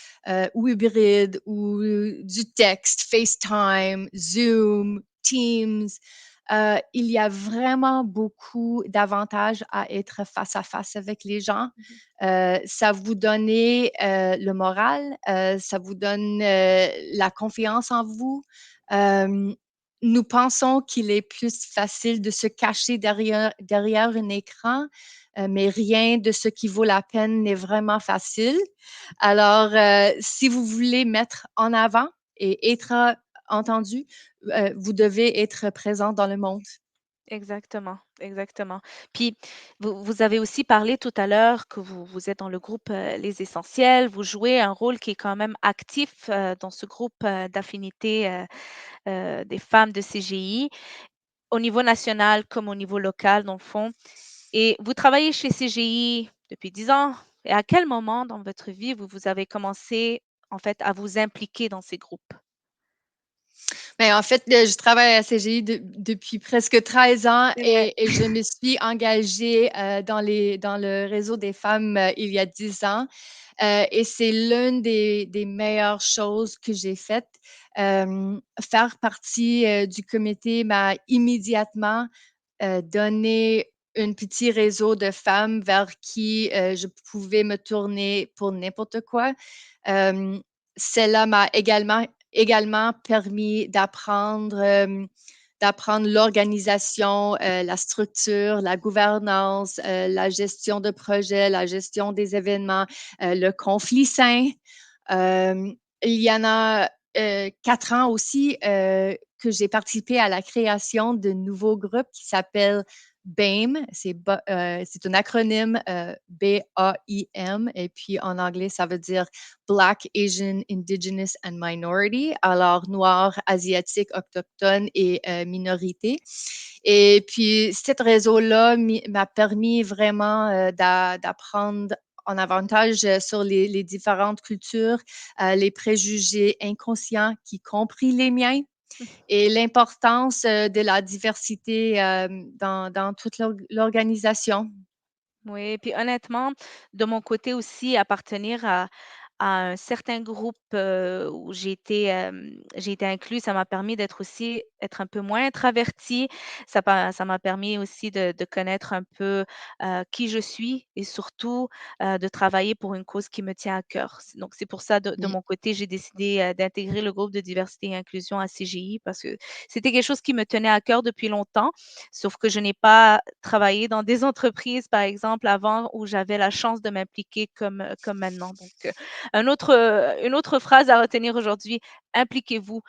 ou hybride ou du texte, FaceTime, Zoom, Teams, il y a vraiment beaucoup d'avantages à être face à face avec les gens.
Mmh.
Ça vous donne, le moral, ça vous donne, la confiance en vous. Hem Nous pensons qu'il est plus facile de se cacher derrière un écran, mais rien de ce qui vaut la peine n'est vraiment facile. Alors, si vous voulez mettre en avant et être entendu, vous devez être présent dans le monde.
Exactement, exactement. Puis vous avez aussi parlé tout à l'heure que vous êtes dans le groupe, Les Essentiels. Vous jouez un rôle qui est quand même actif, dans ce groupe, d'affinité, des femmes de CGI, au niveau national comme au niveau local, dans le fond. Et vous travaillez chez CGI depuis 10 ans. Et à quel moment dans votre vie vous avez commencé, en fait, à vous impliquer dans ces groupes?
Ben, en fait, je travaille à CGI depuis presque 13 ans
C'est vrai.
et je me suis engagée, dans le réseau des femmes, il y a 10 ans, et c'est l'une des meilleures choses que j'ai faites. Faire partie, du comité m'a immédiatement, donné un petit réseau de femmes vers qui, je pouvais me tourner pour n'importe quoi. Hem, Cela m'a également permis d'apprendre l'organisation, la structure, la gouvernance, la gestion de projet, la gestion des événements, le conflit sain. Hem, il y en a, 4 ans aussi, que j'ai participé à la création de nouveaux groupes qui s'appellent BAME. C'est un acronyme, BAIM et puis en anglais, ça veut dire Black, Asian, Indigenous and Minority, alors noir, asiatique, autochtone et minorité. Et puis, cet réseau-là m'a permis vraiment d'apprendre en avantage sur les différentes cultures, les préjugés inconscients, y compris les miens, et l'importance de la diversité dans toute l'organisation.
Oui, puis honnêtement, de mon côté aussi, appartenir à un certain groupe, où j'ai été inclus, ça m'a permis être un peu moins introvertie. Ça m'a permis aussi de connaître un peu, qui je suis et surtout, de travailler pour une cause qui me tient à cœur. Donc c'est pour ça de
Mm.
mon côté, j'ai décidé, d'intégrer le groupe de diversité et inclusion à CGI parce que c'était quelque chose qui me tenait à cœur depuis longtemps. Sauf que je n'ai pas travaillé dans des entreprises, par exemple, avant où j'avais la chance de m'impliquer comme maintenant. Donc, une autre phrase à retenir aujourd'hui, impliquez-vous.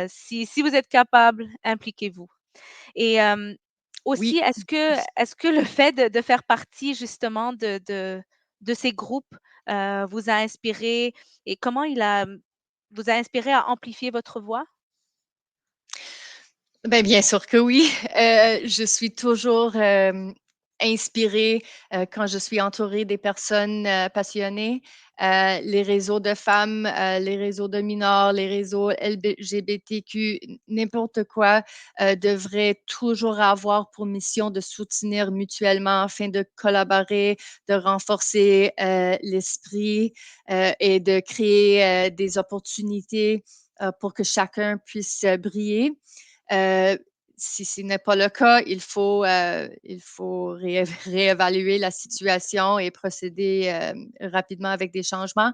Si vous êtes capable, impliquez-vous. Et aussi,
Oui.
est-ce que le fait de faire partie justement de ces groupes, vous a inspiré et comment vous a inspiré à amplifier votre voix?
Ben, bien sûr que oui. Je suis toujours, inspirée, quand je suis entourée des personnes, passionnées. Les réseaux de femmes, les réseaux de mineurs, les réseaux LGBTQ, n'importe quoi, devrait toujours avoir pour mission de soutenir mutuellement afin de collaborer, de renforcer, l'esprit, et de créer, des opportunités, pour que chacun puisse, briller. Euh, Si ce n'est pas le cas, il faut réévaluer la situation et procéder rapidement avec des changements.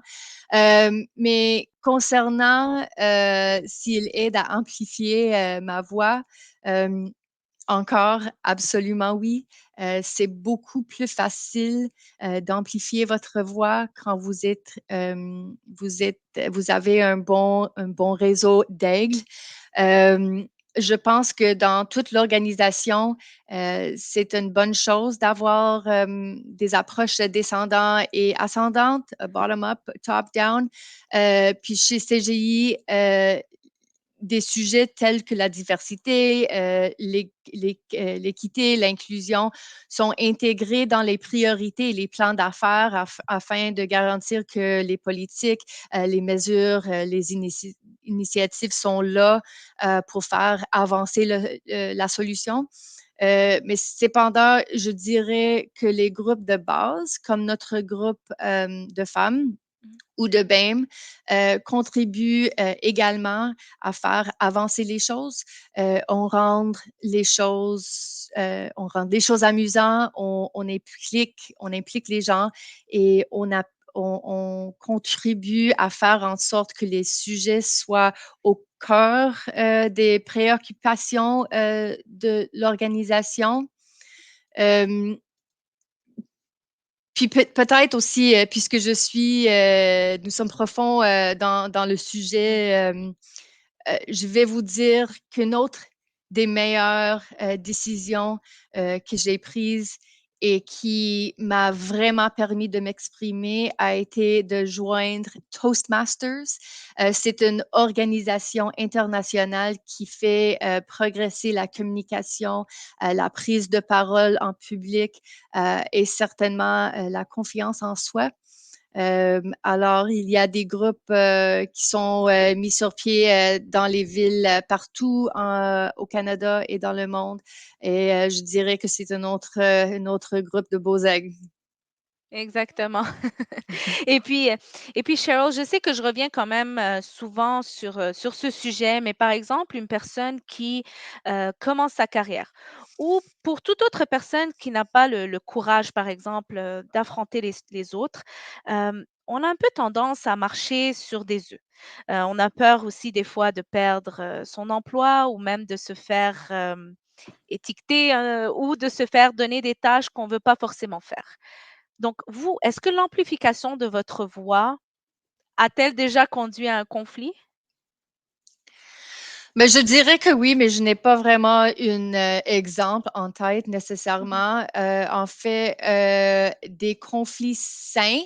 Mais concernant s'il aide à amplifier ma voix, euh, encore, absolument oui. C'est beaucoup plus facile d'amplifier votre voix quand vous avez un bon réseau d'aigles. je pense que dans toute l'organisation, c'est une bonne chose d'avoir des approches descendantes et ascendantes, bottom-up, top-down. Puis chez CGI, des sujets tels que la diversité, l'équité, l'inclusion sont intégrés dans les priorités et les plans d'affaires afin de garantir que les politiques, les mesures, les initiatives sont là pour faire avancer la solution. Mais cependant, je dirais que les groupes de base, comme notre groupe de femmes,
Mmh.
ou de BAME contribuent également à faire avancer les choses. On rend les choses amusantes, on implique les gens et on contribue à faire en sorte que les sujets soient au cœur des préoccupations de l'organisation. Euh, Puis peut-être aussi, puisque nous sommes profonds dans le
Oui.
sujet, je vais vous dire qu'une autre des meilleures décisions que j'ai prises et qui m'a vraiment permis de m'exprimer a été de joindre Toastmasters. C'est une organisation internationale qui fait progresser la communication, la prise de parole en public et certainement la confiance en soi. Alors, il y a des groupes qui sont mis sur pied dans les villes partout au Canada et dans le monde. Et je dirais que c'est un autre groupe de beaux aigles.
Exactement. Et puis, heu et puis Cheryl, je sais que je reviens quand même, souvent sur ce sujet, mais par exemple, une personne qui, commence sa carrière ou pour toute autre personne qui n'a pas le courage, par exemple, d'affronter les autres, on a un peu tendance à marcher sur des œufs. On a peur aussi des fois de perdre, son emploi ou même de se faire, étiqueter, ou de se faire donner des tâches qu'on veut pas forcément faire. Donc vous, est-ce que l'amplification de votre voix a-t-elle déjà conduit à un conflit?
Mais je dirais que oui, mais je n'ai pas vraiment un exemple en tête
Mmh.
nécessairement. En fait, des conflits sains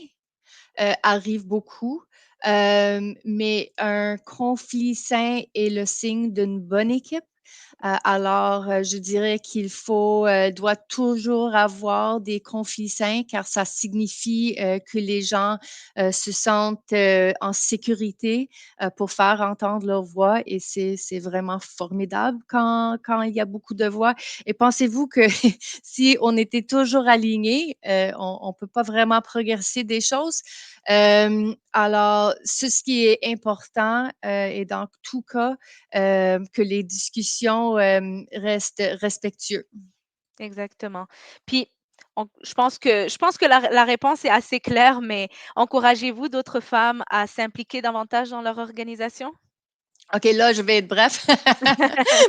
arrivent beaucoup. Mais un conflit sain est le signe d'une bonne équipe. Alors, je dirais doit toujours avoir des conflits sains car ça signifie que les gens se sentent en sécurité pour faire entendre leur voix et c'est vraiment formidable quand il y a beaucoup de voix. Et pensez-vous que si on était toujours alignés, on ne peut pas vraiment progresser des choses. Alors, ce qui est important et dans tout cas, que les discussions restent respectueuses.
Exactement. Puis je pense que la réponse est assez claire, mais encouragez-vous d'autres femmes à s'impliquer davantage dans leur organisation?
OK, là, je vais être bref.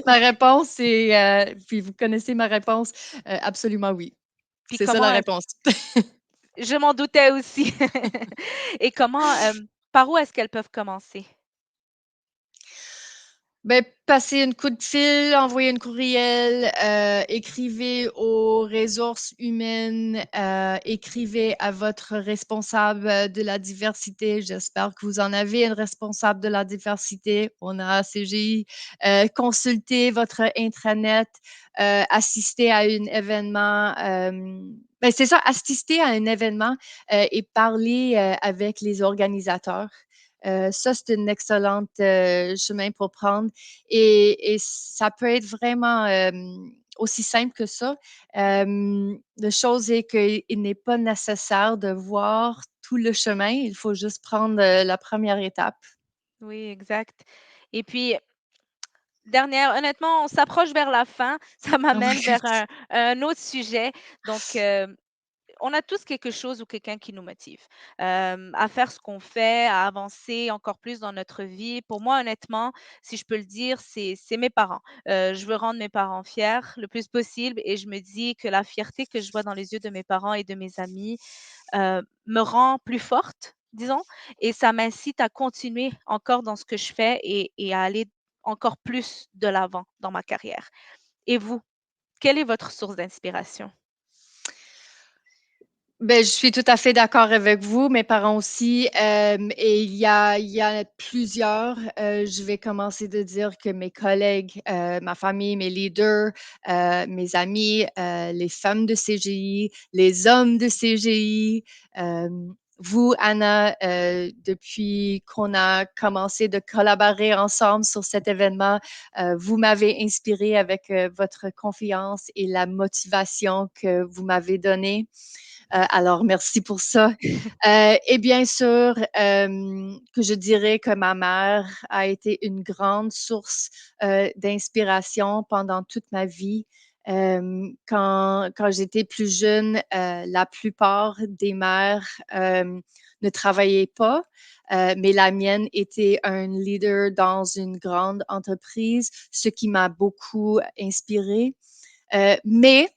Ma réponse est, puis vous connaissez ma réponse, absolument oui.
Puis
C'est ça la
comment
réponse.
je m'en doutais aussi. Et comment, par où est-ce qu'elles peuvent commencer?
Ben, passez une coup de fil, envoyez une courriel, écrivez aux ressources humaines, écrivez à votre responsable de la diversité. J'espère que vous en avez une responsable de la diversité. On a CGI. Consultez votre intranet, assistez à un événement. Ben, c'est ça, assister à un événement et parler avec les organisateurs. Ça, c'est une excellente chemin pour prendre. Et ça peut être vraiment aussi simple que ça. La chose est qu'il n'est pas nécessaire de voir tout le chemin. Il faut juste prendre la première étape.
Oui, exact. Et puis, dernière honnêtement, on s'approche vers la fin. Ça
Ah
m'amène
oui.
vers un autre sujet. Donc, on a tous quelque chose ou quelqu'un qui nous motive, à faire ce qu'on fait, à avancer encore plus dans notre vie. Pour moi, honnêtement, si je peux le dire, c'est mes parents. Je veux rendre mes parents fiers le plus possible et je me dis que la fierté que je vois dans les yeux de mes parents et de mes amis, me rend plus forte, disons, et ça m'incite à continuer encore dans ce que je fais et à aller encore plus de l'avant dans ma carrière. Et vous, quelle est votre source d'inspiration?
Ben, je suis tout à fait d'accord avec vous, mes parents aussi. Et il y a plusieurs. Je vais commencer de dire que mes collègues, ma famille, mes leaders, mes amis, les femmes de CGI, les hommes de CGI, euh, vous, Anna, depuis qu'on a commencé de collaborer ensemble sur cet événement, vous m'avez inspiré avec votre confiance et la motivation que vous m'avez donnée. Alors, merci pour ça. Et bien sûr, que je dirais que ma mère a été une grande source d'inspiration pendant toute ma vie. Quand j'étais plus jeune, la plupart des mères ne travaillaient pas, mais la mienne était un leader dans une grande entreprise, ce qui m'a beaucoup inspirée. Mais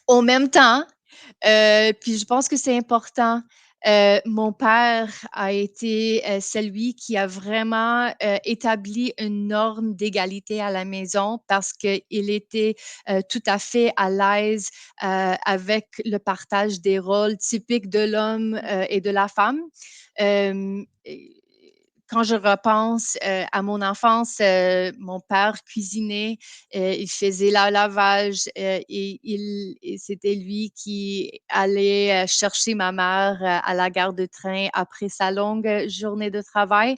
en même temps, puis je pense que c'est important. Mon père a été celui qui a vraiment établi une norme d'égalité à la maison parce qu'il était tout à fait à l'aise avec le partage des rôles typiques de l'homme et de la femme. Euh, quand je repense à mon enfance, mon père cuisinait, il faisait le lavage et c'était lui qui allait chercher ma mère à la gare de train après sa longue journée de travail.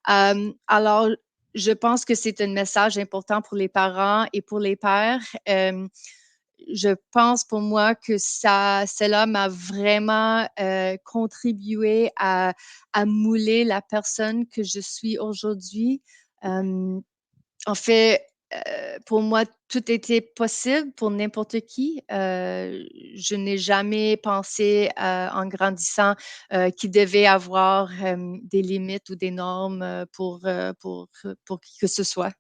Alors, je pense que c'est un message important pour les parents et pour les pères. Je pense pour moi que cela m'a vraiment contribué à mouler la personne que je suis aujourd'hui. Euh, En fait, pour moi, tout était possible pour n'importe qui. Je n'ai jamais pensé en grandissant qu'il devait avoir des limites ou des normes pour qui que ce soit.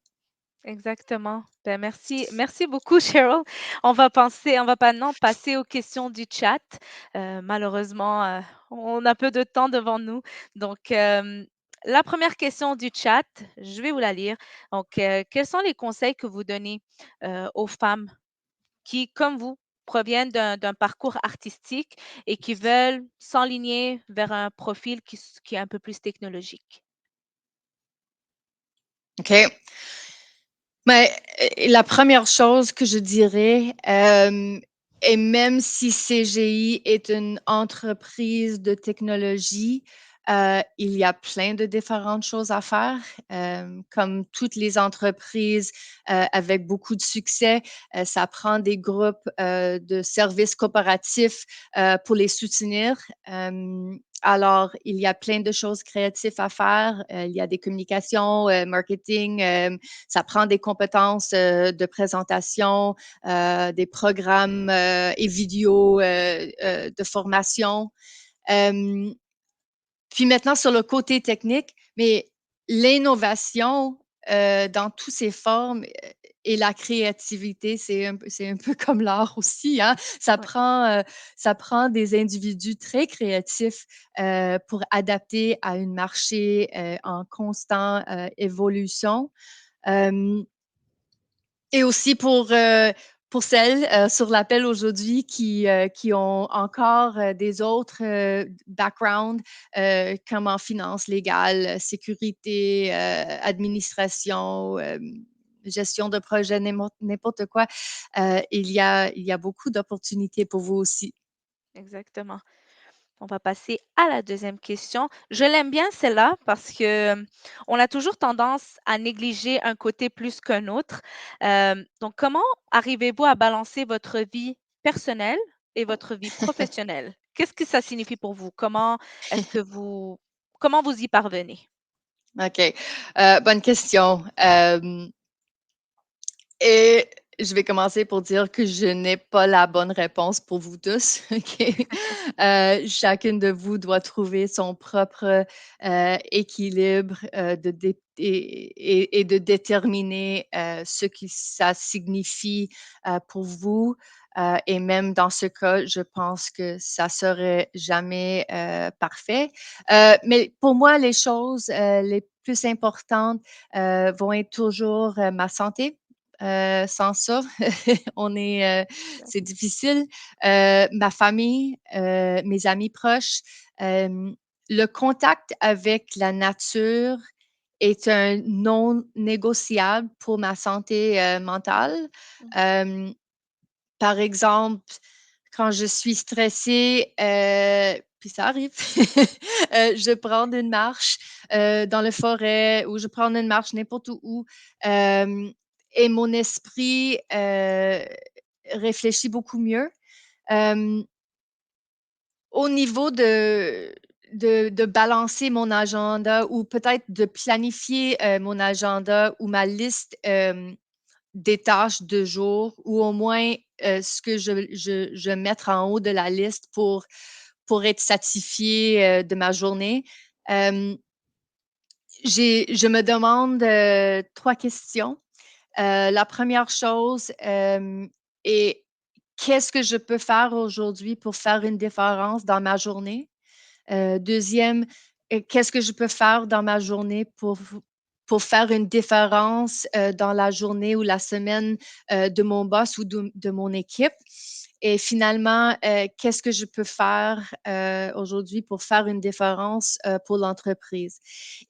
Exactement. Ben, merci beaucoup, Cheryl. On va maintenant passer aux questions du chat. Malheureusement, on a peu de temps devant nous. Donc, la première question du chat, je vais vous la lire. Donc, quels sont les conseils que vous donnez aux femmes qui, comme vous, proviennent d'un parcours artistique et qui veulent s'enligner vers un profil qui est un peu plus technologique?
OK. Mais la première chose que je dirais, et même si CGI est une entreprise de technologie, il y a plein de différentes choses à faire. Comme toutes les entreprises avec beaucoup de succès, ça prend des groupes de services coopératifs pour les soutenir. Alors, il y a plein de choses créatives à faire. Il y a des communications, marketing, ça prend des compétences de présentation, des programmes et vidéos de formation. Euh, Puis maintenant, sur le côté technique, mais l'innovation dans toutes ses formes et la créativité, c'est un peu comme l'art aussi. Hein?
Ouais,
Ça prend des individus très créatifs pour adapter à un marché en constante évolution. Euh, et aussi pour celles sur l'appel aujourd'hui qui ont encore des autres backgrounds comme en finance légale, sécurité, administration, gestion de projet, n'importe quoi. Il y a beaucoup d'opportunités pour vous aussi.
exactement. On va passer à la deuxième question. Je l'aime bien celle-là parce que on a toujours tendance à négliger un côté plus qu'un autre. Donc, comment arrivez-vous à balancer votre vie personnelle et votre vie professionnelle? Qu'est-ce que ça signifie pour vous? Comment vous y parvenez?
OK. Bonne question. Et je vais commencer pour dire que je n'ai pas la bonne réponse pour vous tous. OK? Chacune de vous doit trouver son propre équilibre et de déterminer ce que ça signifie pour vous. Et même dans ce cas, je pense que ça serait jamais parfait. Mais pour moi, les choses les plus importantes vont être toujours ma santé. Sans ça, on est, c'est difficile. Ma famille, mes amis proches, euh, le contact avec la nature est un non négociable pour ma santé mentale.
Mmh.
Euh, Par exemple, quand je suis stressée, puis ça arrive, je prends une marche dans la forêt ou je prends une marche n'importe où euh, et mon esprit réfléchit beaucoup mieux. Euh, Au niveau de balancer mon agenda ou peut-être de planifier mon agenda ou ma liste des tâches de jour ou au moins ce que je vais mettre en haut de la liste pour être satisfié de ma journée. Euh, je me demande trois questions. La première chose est qu'est-ce que je peux faire aujourd'hui pour faire une différence dans ma journée? Deuxième, qu'est-ce que je peux faire dans ma journée pour faire une différence dans la journée ou la semaine de mon boss ou de mon équipe? Et finalement, qu'est-ce que je peux faire aujourd'hui pour faire une différence pour l'entreprise?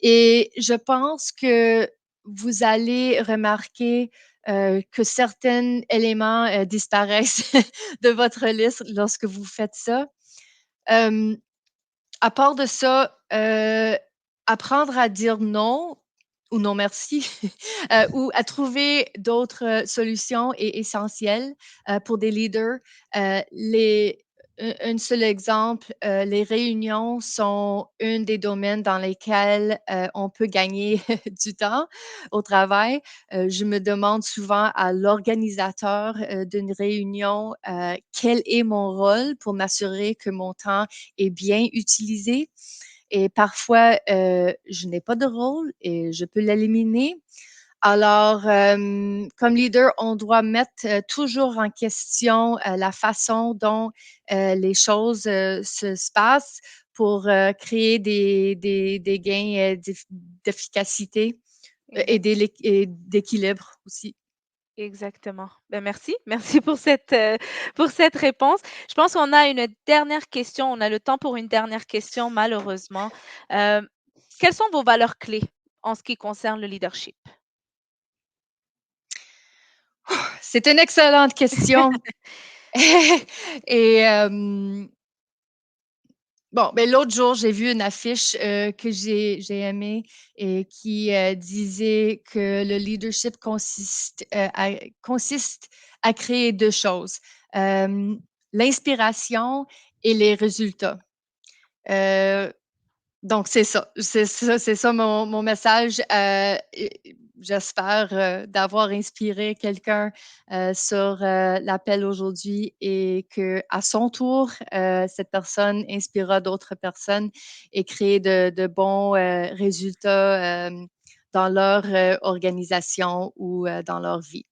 Et je pense que vous allez remarquer que certains éléments disparaissent de votre liste lorsque vous faites ça. Euh, à part de ça, apprendre à dire non ou non merci ou à trouver d'autres solutions est essentiel pour des leaders. Les un seul exemple, les réunions sont un des domaines dans lesquels on peut gagner du temps au travail. Je me demande souvent à l'organisateur d'une réunion quel est mon rôle pour m'assurer que mon temps est bien utilisé. Et parfois, je n'ai pas de rôle et je peux l'éliminer. Alors, comme leader, on doit mettre toujours en question la façon dont les choses se passent pour créer des gains d'efficacité et
Exact.
et d'équilibre aussi.
Exactement. Ben, merci. Merci pour cette réponse. Je pense qu'on a une dernière question. On a le temps pour une dernière question, malheureusement. Hem, Quelles sont vos valeurs clés en ce qui concerne le leadership?
C'est une excellente question. Et bon, ben, l'autre jour, j'ai vu une affiche que j'ai aimée et qui disait que le leadership consiste à créer deux choses, euh, l'inspiration et les résultats. Euh, donc, c'est ça mon message. J'espère d'avoir inspiré quelqu'un sur l'appel aujourd'hui et que à son tour, cette personne inspirera d'autres personnes et créer de bons résultats dans leur organisation ou dans leur vie.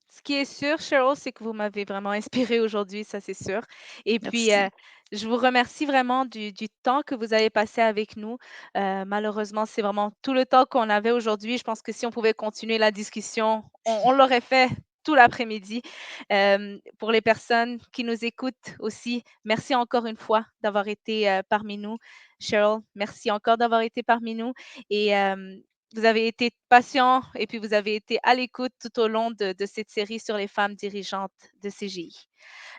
Ce qui est sûr, Cheryl, c'est que vous m'avez vraiment inspirée aujourd'hui, ça c'est sûr. Et puis,
Merci.
je vous remercie vraiment du temps que vous avez passé avec nous. Malheureusement, c'est vraiment tout le temps qu'on avait aujourd'hui. Je pense que si on pouvait continuer la discussion, on l'aurait fait tout l'après-midi. Pour les personnes qui nous écoutent aussi, merci encore une fois d'avoir été parmi nous. Cheryl, merci encore d'avoir été parmi nous. Et vous avez été patient et puis vous avez été à l'écoute tout au long de cette série sur les femmes dirigeantes de CGI.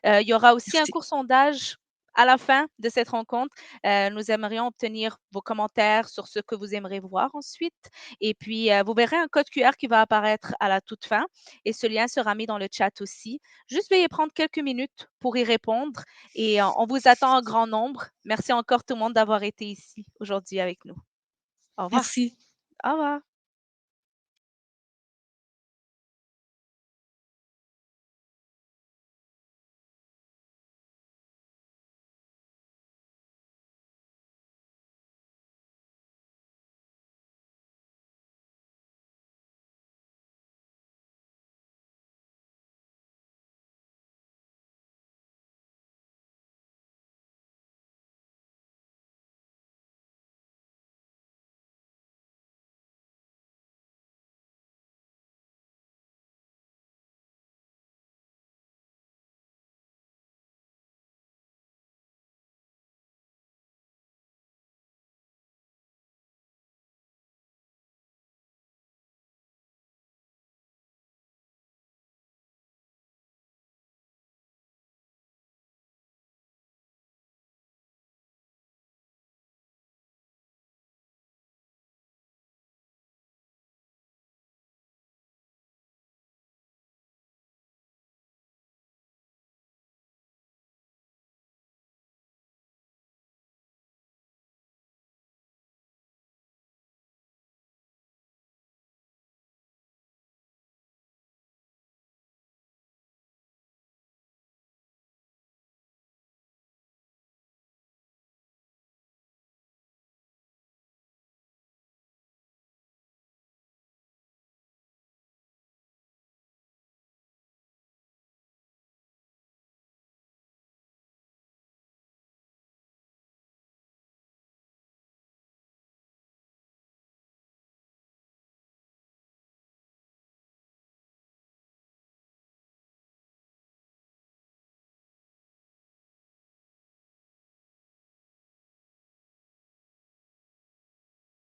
Il y aura aussi un
Merci.
court sondage à la fin de cette rencontre. Nous aimerions obtenir vos commentaires sur ce que vous aimeriez voir ensuite. Et puis, vous verrez un code QR qui va apparaître à la toute fin et ce lien sera mis dans le chat aussi. Juste veuillez prendre quelques minutes pour y répondre et on vous attend en grand nombre. Merci encore tout le monde d'avoir été ici aujourd'hui avec nous. Au revoir.
Merci.
Au revoir.